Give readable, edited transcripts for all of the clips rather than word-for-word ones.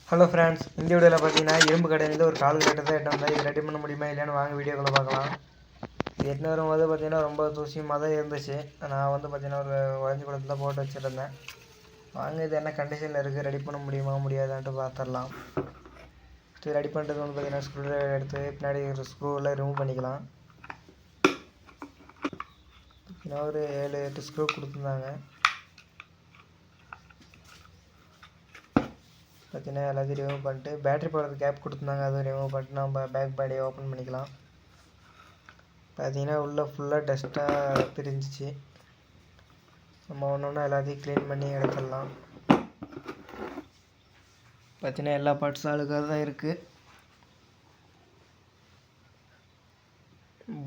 Hello friends, இந்த வீடியோவில் பார்த்தீங்கன்னா இரும்பு கடையிலேருந்து ஒரு கால்குலேட்டர் தான் எட்டு இது ரெடி பண்ண முடியுமா இல்லையான்னு வாங்க வீடியோக்குள்ளே பார்க்கலாம். எட்டுன்னு வரும்போது பார்த்தீங்கன்னா ரொம்ப தூசியமாக தான் இருந்துச்சு. நான் பார்த்தீங்கன்னா ஒரு உடஞ்சி குளத்தில் போட்டு வச்சுருந்தேன். வாங்க இது என்ன கண்டிஷனில் இருக்குது, ரெடி பண்ண முடியுமா முடியாதான்ட்டு பார்த்துடலாம். ஃபஸ்ட்டு ரெடி பண்ணுறது பார்த்தீங்கன்னா ஸ்க்ரூ ட்ரைவர் எடுத்து பின்னாடி ஒரு ஸ்க்ரூவில் ரிமூவ் பண்ணிக்கலாம். ஒரு 7-8 ஸ்க்ரூ கொடுத்துருந்தாங்க. பார்த்தீங்கன்னா எல்லாத்தையும் ரிமூவ் பண்ணிட்டு பேட்டரி போடுறது கேப் கொடுத்துருந்தாங்க, அதுவும் ரிமூவ் பண்ணிட்டு நம்ம பேக் பாடியை ஓப்பன் பண்ணிக்கலாம். பார்த்தீங்கன்னா உள்ளே ஃபுல்லாக டஸ்ட்டாக பிரிஞ்சிச்சு. நம்ம ஒன்று ஒன்றா எல்லாத்தையும் க்ளீன் பண்ணி எடுத்துடலாம். பார்த்தீங்கன்னா எல்லா பார்ட்ஸும் அழுக்காக தான் இருக்குது.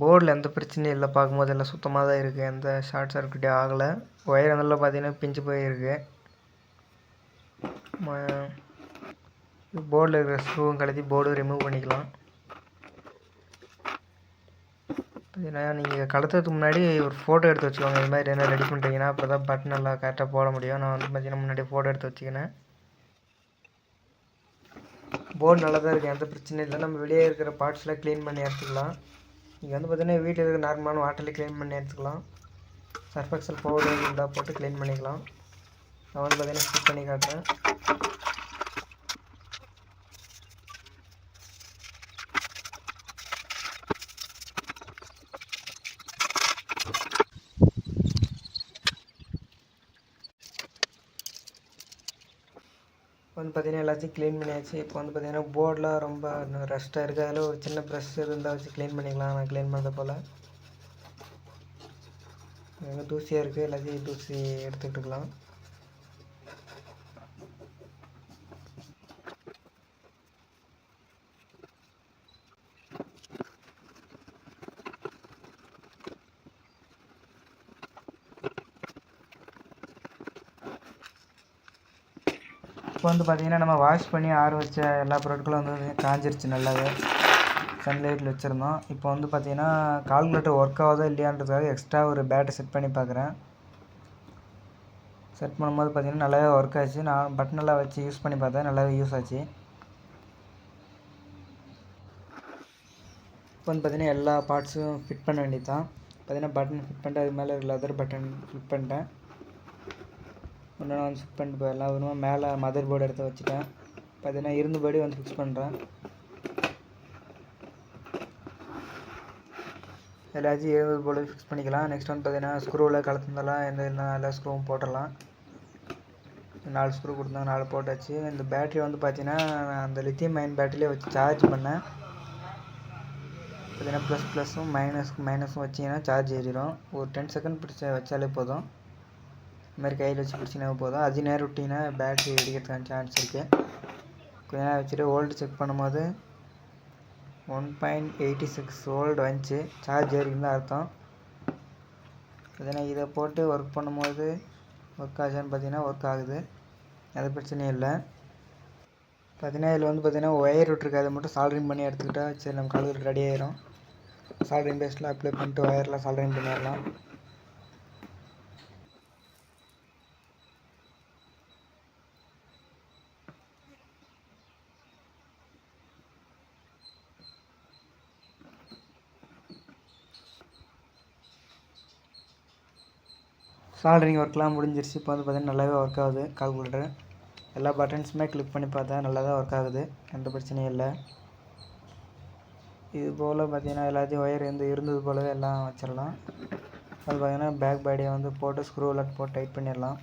போர்டில் எந்த பிரச்சனையும் இல்லை, பார்க்கும்போது எல்லாம் சுத்தமாக தான் இருக்குது, எந்த ஷார்ட் சர்க்யூட்டே ஆகலை. ஒயர் நல்லா பார்த்தீங்கன்னா பிஞ்சு போயிருக்கு. போர்டில் இருக்கிற ஸ்க்ரூவும் கலத்தி போர்டு ரிமூவ் பண்ணிக்கலாம். பார்த்தீங்கன்னா நீங்கள் கலத்துறதுக்கு முன்னாடி ஒரு ஃபோட்டோ எடுத்து வச்சுக்கோங்க. இது மாதிரி என்ன ரெடி பண்ணுறீங்கன்னா அப்போ தான் பட்டன் நல்லா கரெக்டாக போட முடியும். நான் பார்த்தீங்கன்னா முன்னாடி ஃபோட்டோ எடுத்து வச்சுக்கினேன். போர்டு நல்லா தான் இருக்குது, எந்த பிரச்சனையும் இல்லை. நம்ம வெளியே இருக்கிற பார்ட்ஸ்லாம் க்ளீன் பண்ணி எடுத்துக்கலாம். நீங்கள் பார்த்தீங்கன்னா வீட்டில் இருக்கிற நார்மலான வாட்டரில் க்ளீன் பண்ணி எடுத்துக்கலாம். சர்ஃப் எக்ஸல் பவுடர் இருந்தால் போட்டு க்ளீன் பண்ணிக்கலாம். நான் பார்த்தீங்கன்னா ஸ்டிச் பண்ணி காட்டுறேன். பார்த்தீங்கன்னா எல்லாத்தையும் க்ளீன் பண்ணியாச்சு. இப்போ பார்த்தீங்கன்னா போர்டெலாம் ரொம்ப ரஸ்ட்டாக இருக்குது. அதில் ஒரு சின்ன ப்ரெஷ் இருந்தால் வச்சு க்ளீன் பண்ணிக்கலாம். நான் க்ளீன் பண்ணுறது போல் எங்கே தூசியாக இருக்குது, எல்லாத்தையும் தூசி எடுத்துக்கிட்டுக்கலாம். இப்போ பார்த்தீங்கன்னா நம்ம வாஷ் பண்ணி ஆற வச்ச எல்லா பொருட்களும் காஞ்சிருச்சு நல்லாவே. சன்லைட்டில் வச்சுருந்தோம். இப்போ பார்த்தீங்கன்னா கால்குலேட்டர் ஒர்க் ஆகுதா இல்லையான்றதுக்காக எக்ஸ்ட்ரா ஒரு பேட்டரி செட் பண்ணி பார்க்குறேன். செட் பண்ணும்போது பார்த்தீங்கன்னா நல்லாவே ஒர்க் ஆச்சு. நான் பட்டனெல்லாம் வச்சு யூஸ் பண்ணி பார்த்தேன், நல்லாவே யூஸ் ஆச்சு. இப்போ பார்த்தீங்கன்னா எல்லா பார்ட்ஸும் ஃபிட் பண்ண வேண்டியது தான். பார்த்தீங்கன்னா பட்டன் ஃபிட் பண்ணிட்டு அதுக்கு மேலே லெதர் பட்டன் ஃபிட் பண்ணிட்டேன். ஒன்று ஃபிட் பண்ணிட்டு போயிடலாம். ஒன்று மேலே மதர் போர்டு எடுத்து வச்சுட்டேன். பார்த்தீங்கன்னா இருந்த படி ஃபிக்ஸ் பண்ணுறேன். எல்லாத்தையும் இருந்தது போல் ஃபிக்ஸ் பண்ணிக்கலாம். நெக்ஸ்ட் பார்த்தீங்கன்னா ஸ்க்ரூவில் கலத்துனதெல்லாம் எல்லா ஸ்க்ரூவும் போட்டுடலாம். 4 ஸ்க்ரூ கொடுத்தாங்க, 4 போட்டாச்சு. இந்த பேட்ரி பார்த்தீங்கன்னா அந்த லித்தியம் அயன் பேட்டரியிலே வச்சு சார்ஜ் பண்ணேன். பார்த்தீங்கன்னா ப்ளஸும் மைனஸும் வச்சிங்கன்னா சார்ஜ் ஏறிடும். ஒரு 10 செகண்ட் பிடிச்ச வச்சாலே போதும். இது மாதிரி கையில் வச்சு பிடிச்சினா போதும். அது நேரம் விட்டிங்கன்னா பேட்ரி வெடிக்கிறதுக்கான சான்ஸ் இருக்குது. கொஞ்ச நேரம் வச்சுட்டு வோல்ட் செக் பண்ணும்போது 1.86 வோல்ட் வந்துச்சு. சார்ஜ் ஏறிக்குன்னு அர்த்தம். பார்த்தீங்கன்னா இதை போட்டு ஒர்க் பண்ணும்போது ஒர்க் ஆச்சான்னு பார்த்தீங்கன்னா ஒர்க் ஆகுது, எந்த பிரச்சனையும் இல்லை. பார்த்தீங்கன்னா இதில் பார்த்தீங்கன்னா ஒயர் விட்டுருக்கு, அதை மட்டும் சால்ட்ரிங் பண்ணி எடுத்துக்கிட்டா சரி நம்ம கால்குலேட்டர் ரெடி ஆயிரும். சால்ட்ரிங் பேஸ்ட்டில் அப்ளை பண்ணிட்டு ஒயரில் சால்ட்ரிங் பண்ணிடலாம். சால்ட்ரிங் ஒர்க்லாம் முடிஞ்சிருச்சு. இப்போ பார்த்தீங்கன்னா நல்லாவே ஒர்க் ஆகுது கால்குலேட்டர். எல்லா பட்டன்ஸுமே கிளிக் பண்ணி பார்த்தா நல்லா தான் ஒர்க் ஆகுது, எந்த பிரச்சனையும் இல்லை. இது போல் பார்த்தீங்கன்னா எல்லாத்தையும் ஒயர் இருந்தது போலவே எல்லாம் வச்சிடலாம். அது பார்த்தீங்கன்னா பேக் பாடியை போட்டு ஸ்க்ரூவில் போட்டு டைட் பண்ணிடலாம்.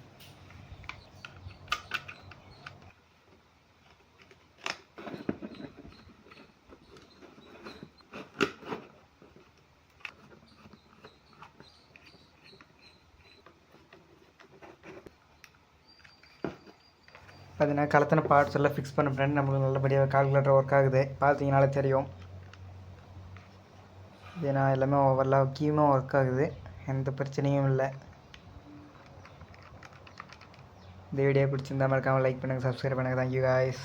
பார்த்தீங்கன்னா கலத்தின பார்ட்ஸ் எல்லாம் ஃபிக்ஸ் பண்ண ஃப்ரெண்ட் நம்மளுக்கு நல்லபடியாக கால்குலேட்டர் ஒர்க் ஆகுது, பார்த்தீங்கனாலே தெரியும். இது எல்லாமே எல்லா கீயுமே ஒர்க் ஆகுது, எந்த பிரச்சனையும் இல்லை. இந்த வீடியோ பிடிச்சிருந்தா மறக்காமல் லைக் பண்ணுங்கள், சப்ஸ்கிரைப் பண்ணுங்கள். Thank you guys.